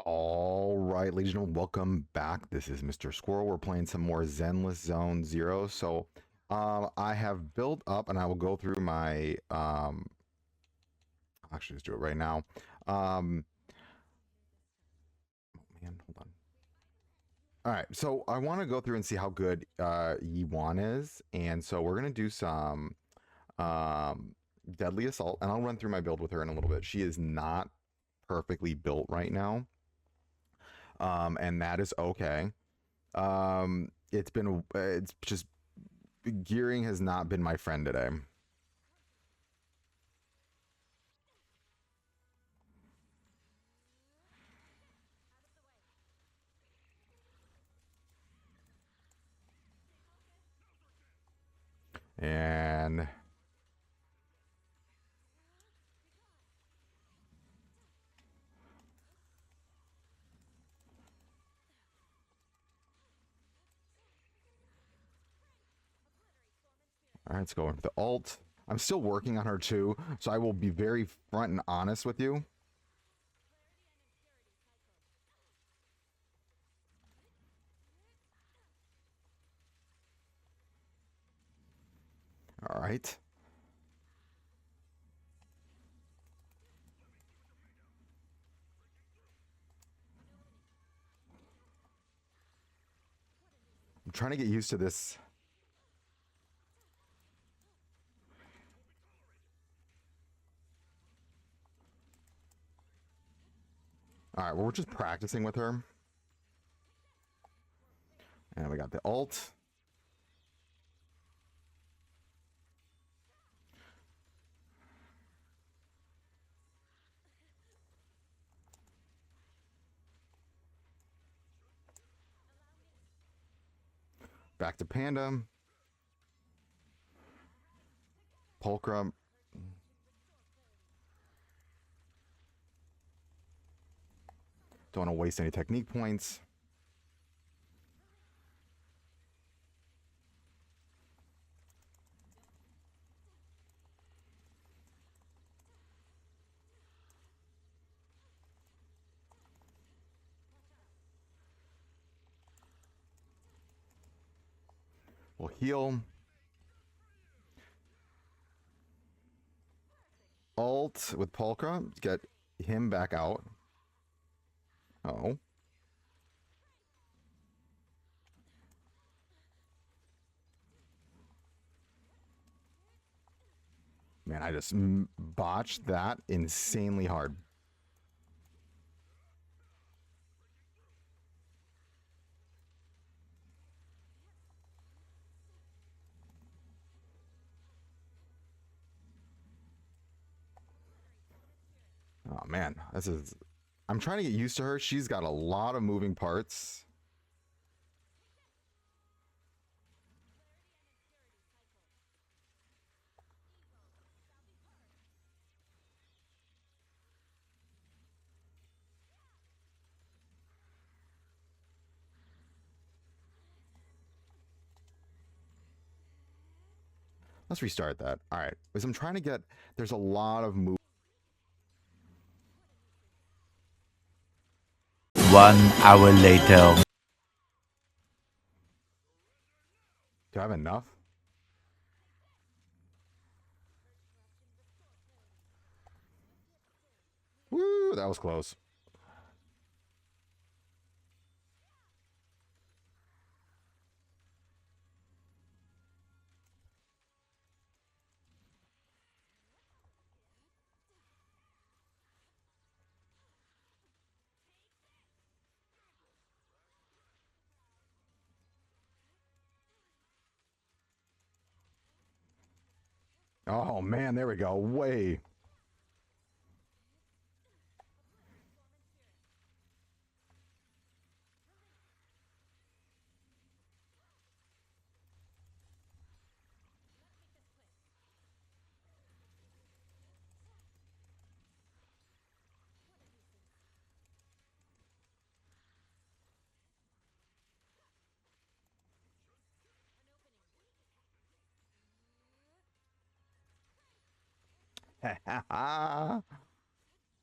All right, ladies and gentlemen, welcome back. This is Mr. Squirrel. We're playing some more Zenless Zone Zero. I have built up, and I will go through my. Actually, let's do it right now. Um, oh man, hold on. All right, so I want to go through and see how good Yixuan is, and so we're gonna do some um Deadly Assault, and I'll run through my build with her in a little bit. She is not perfectly built right now, and that is okay. It's just gearing has not been my friend today. And all right, let's go into the alt. I'm still working on her too, so I will be very front and honest with you. All right. I'm trying to get used to this. All right, well, we're just practicing with her. And we got the alt. Back to Panda. Pulcrum. Don't want to waste any technique points. We'll heal. Alt with Pulcra. Get him back out. Oh. Man, I just botched that insanely hard. Oh man, this is. I'm trying to get used to her. She's got a lot of moving parts. Let's restart that. All right, because I'm trying to get. There's a lot of move. 1 hour later. Do I have enough? Woo, that was close. Oh man, there we go. Way.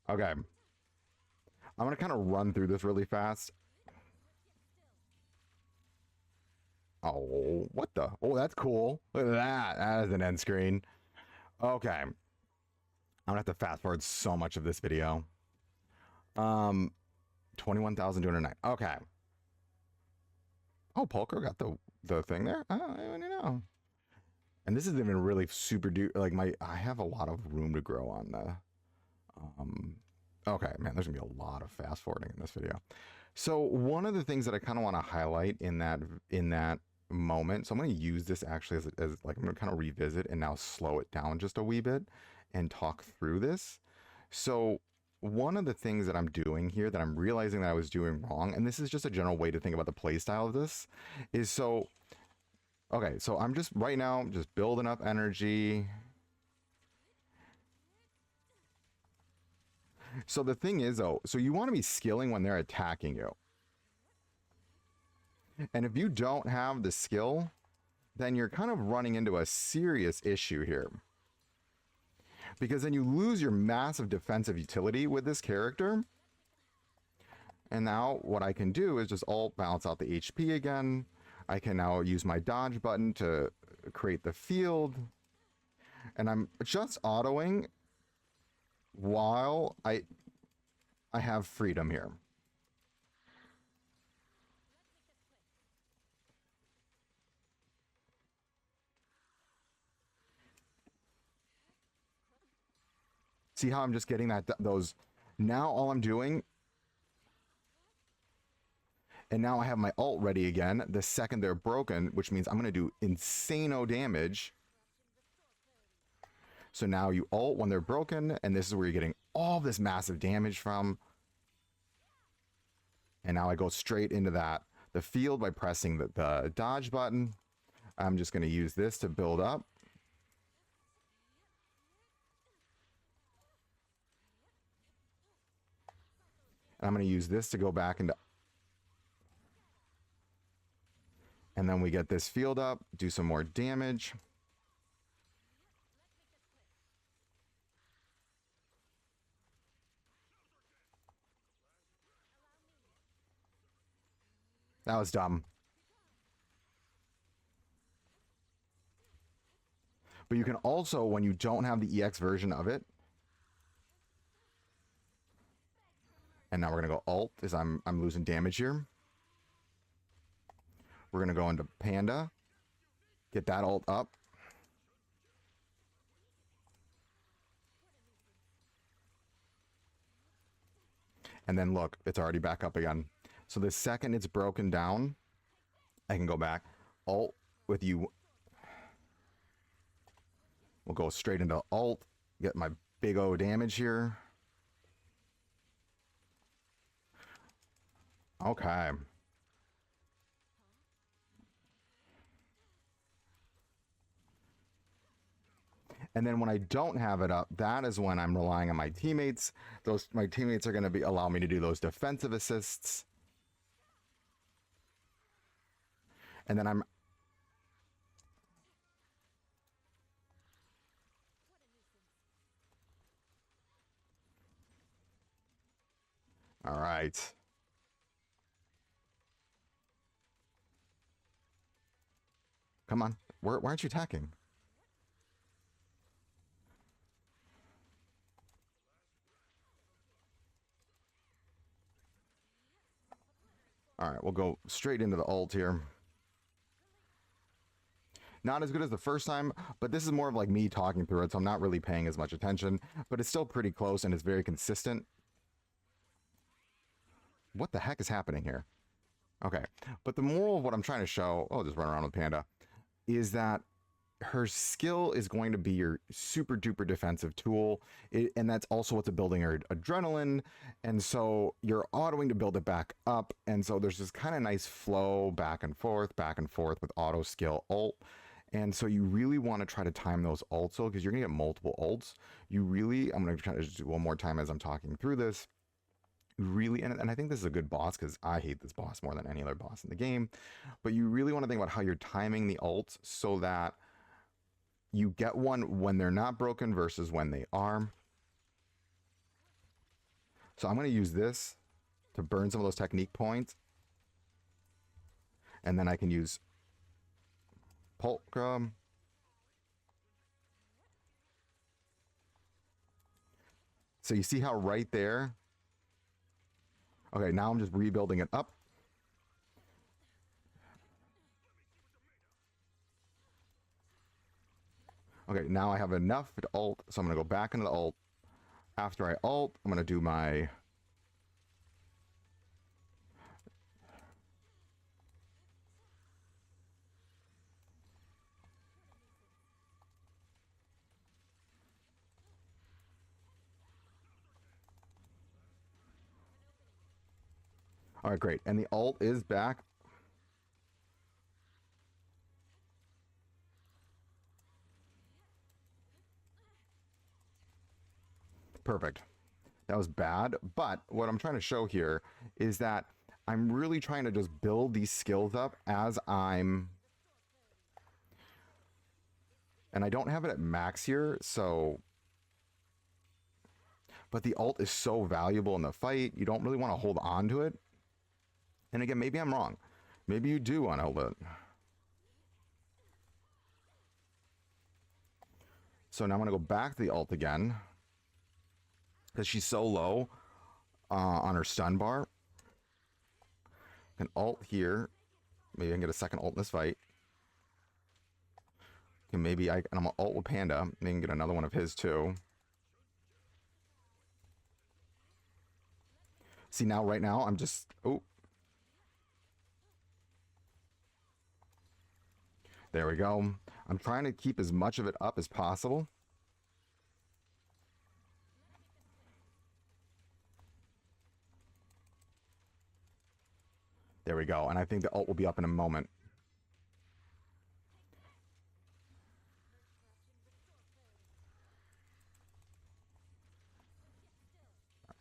Okay. I'm going to kind of run through this really fast. Oh, what the? Oh, that's cool. Look at that. That is an end screen. Okay. I'm going to have to fast forward so much of this video. 21,209. Okay. Oh, Polker got the thing there? I don't even know. And this isn't even really super like I have a lot of room to grow on the okay, man, there's gonna be a lot of fast forwarding in this video. So one of the things that I kind of want to highlight in that moment, so I'm going to use this actually as like I'm going to kind of revisit and now slow it down just a wee bit and talk through this. So one of the things that I'm doing here that I'm realizing that I was doing wrong, and this is just a general way to think about the play style of this, is so okay, so I'm just right now just building up energy. So the thing is though, so you want to be skilling when they're attacking you. And if you don't have the skill, then you're kind of running into a serious issue here. Because then you lose your massive defensive utility with this character. And now what I can do is just alt balance out the HP again. I can now use my dodge button to create the field. And I'm just autoing while I have freedom here. See how I'm just getting those. Now all I'm doing, and now I have my ult ready again the second they're broken, which means I'm going to do insano damage. So now you ult when they're broken, and this is where you're getting all this massive damage from. And now I go straight into the field by pressing the dodge button. I'm just going to use this to build up. And I'm going to use this to go back into... And then we get this field up, do some more damage. That was dumb. But you can also, when you don't have the EX version of it, and now we're going to go alt as I'm losing damage here. We're going to go into Panda, get that ult up. And then look, it's already back up again. So the second it's broken down, I can go back, alt with you. We'll go straight into alt, get my big O damage here. Okay. And then when I don't have it up, that is when I'm relying on my teammates. My teammates are going to allow me to do those defensive assists. And then I'm... All right. Come on. Why aren't you attacking? All right, we'll go straight into the ult here. Not as good as the first time, but this is more of like me talking through it, so I'm not really paying as much attention, but it's still pretty close and it's very consistent. What the heck is happening here? Okay, but the moral of what I'm trying to show, oh, just run around with Panda, is that her skill is going to be your super duper defensive tool, and that's also what's building her adrenaline, and so you're autoing to build it back up, and so there's this kind of nice flow back and forth with auto skill ult. And so you really want to try to time those ults, because you're gonna get multiple ults. I'm gonna try to just do one more time as I'm talking through this. Really, and I think this is a good boss, because I hate this boss more than any other boss in the game, but you really want to think about how you're timing the ults so that you get one when they're not broken versus when they are. So I'm going to use this to burn some of those technique points. And then I can use Pulcrum. So you see how right there? Okay, now I'm just rebuilding it up. Okay, now I have enough to ult, so I'm going to go back into the ult. After I ult, I'm going to do my... All right, great. And the ult is back. Perfect. That was bad, but what I'm trying to show here is that I'm really trying to just build these skills up as I'm... And I don't have it at max here, so... But the ult is so valuable in the fight, you don't really want to hold on to it. And again, maybe I'm wrong. Maybe you do want to hold it. So now I'm going to go back to the ult again. Because she's so low on her stun bar. An ult here. Maybe I can get a second ult in this fight. And maybe I'm going to ult with Panda. Maybe I can get another one of his too. See, now, right now, I'm just... Oh. There we go. I'm trying to keep as much of it up as possible. There we go. And I think the ult will be up in a moment.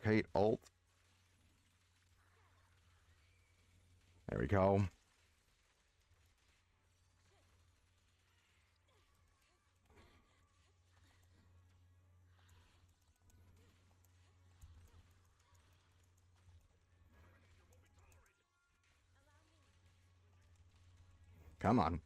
Okay, ult. There we go. Come on.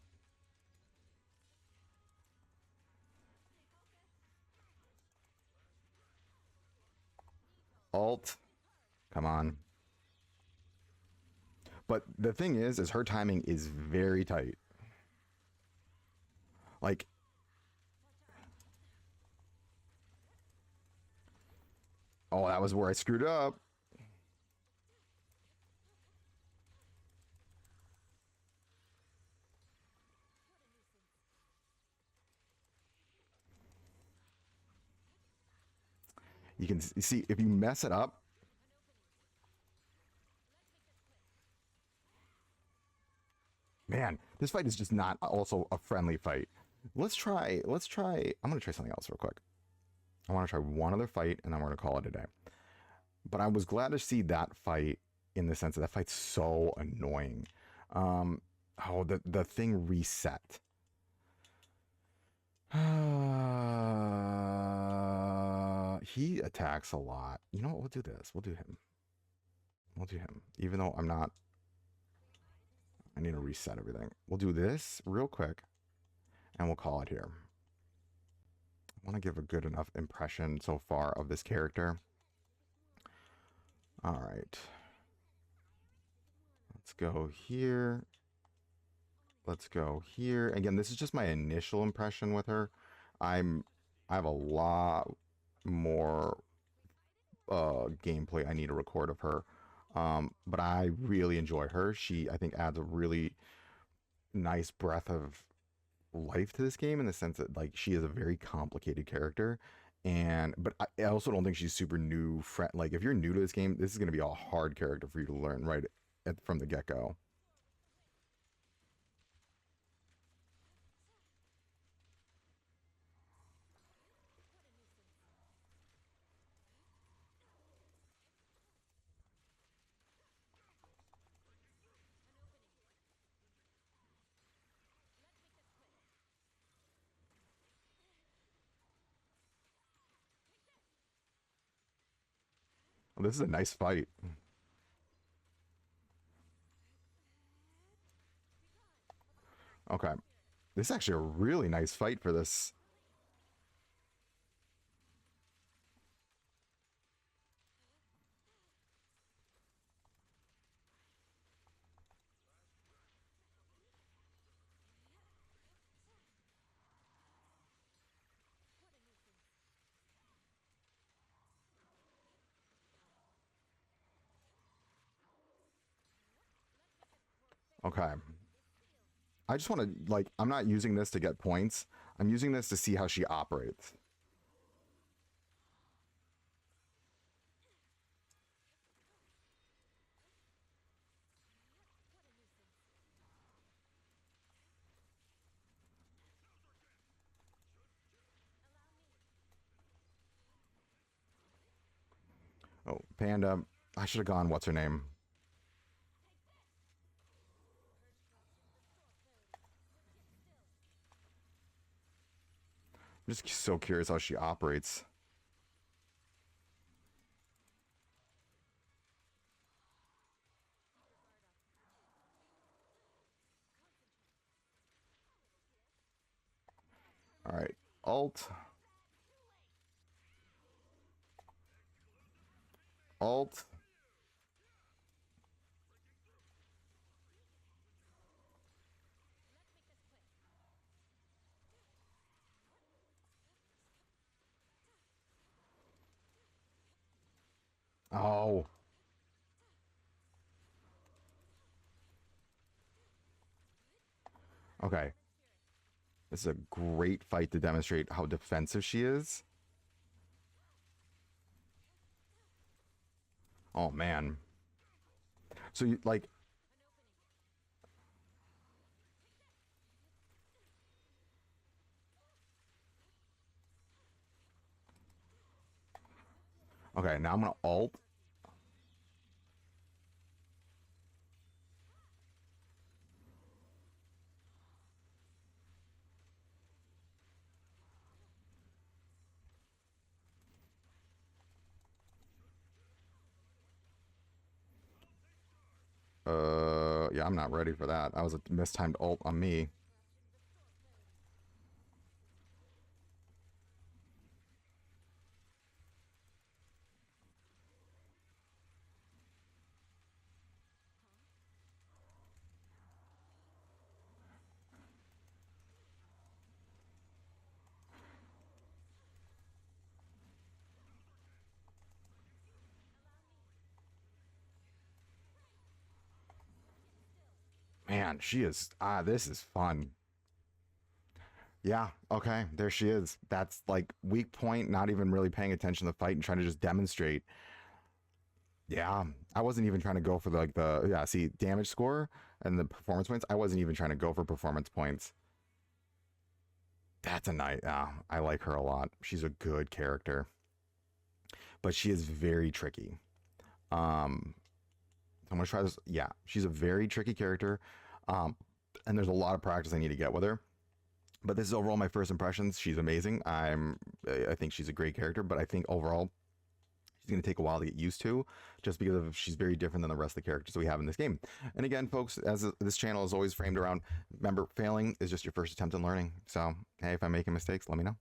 Ult. Come on. But the thing is her timing is very tight. Like... Oh, that was where I screwed up. You can see if you mess it up. Man, this fight is just not also a friendly fight. Let's try, I'm going to try something else real quick. I want to try one other fight and then we're going to call it a day. But I was glad to see that fight in the sense that fight's so annoying. Oh, the thing reset. He attacks a lot. You know what? We'll do this. We'll do him. We'll do him. Even though I'm not... I need to reset everything. We'll do this real quick. And we'll call it here. I want to give a good enough impression so far of this character. All right. Let's go here. Let's go here. Again, this is just my initial impression with her. I have a lot more gameplay I need to record of her. But I really enjoy her. She, I think, adds a really nice breath of life to this game in the sense that, like, she is a very complicated character. But I also don't think she's super new. Like, if you're new to this game, this is going to be a hard character for you to learn right from the get-go. Well, this is a nice fight. Okay. This is actually a really nice fight for this. Okay. I just want to, like, I'm not using this to get points. I'm using this to see how she operates. Oh, Panda. I should have gone, what's her name? I'm just so curious how she operates. All right. Alt. Alt. Oh. Okay. This is a great fight to demonstrate how defensive she is. Oh, man. So, you, like, okay, now I'm going to alt. Yeah, I'm not ready for that. That was a mistimed alt on me. Man, she is, this is fun. Yeah, okay, there she is. That's like weak point, not even really paying attention to the fight and trying to just demonstrate. Yeah, I wasn't even trying to go for yeah, see, damage score and the performance points. I wasn't even trying to go for performance points. That's a nice, I like her a lot. She's a good character, but she is very tricky. Um, I'm gonna try this. Yeah, she's a very tricky character. Um, and there's a lot of practice I need to get with her. But this is overall my first impressions. She's amazing. I think she's a great character, but I think overall she's going to take a while to get used to, just because of she's very different than the rest of the characters that we have in this game. And again, folks, as this channel is always framed around, remember, failing is just your first attempt in learning. So, hey, if I'm making mistakes, let me know.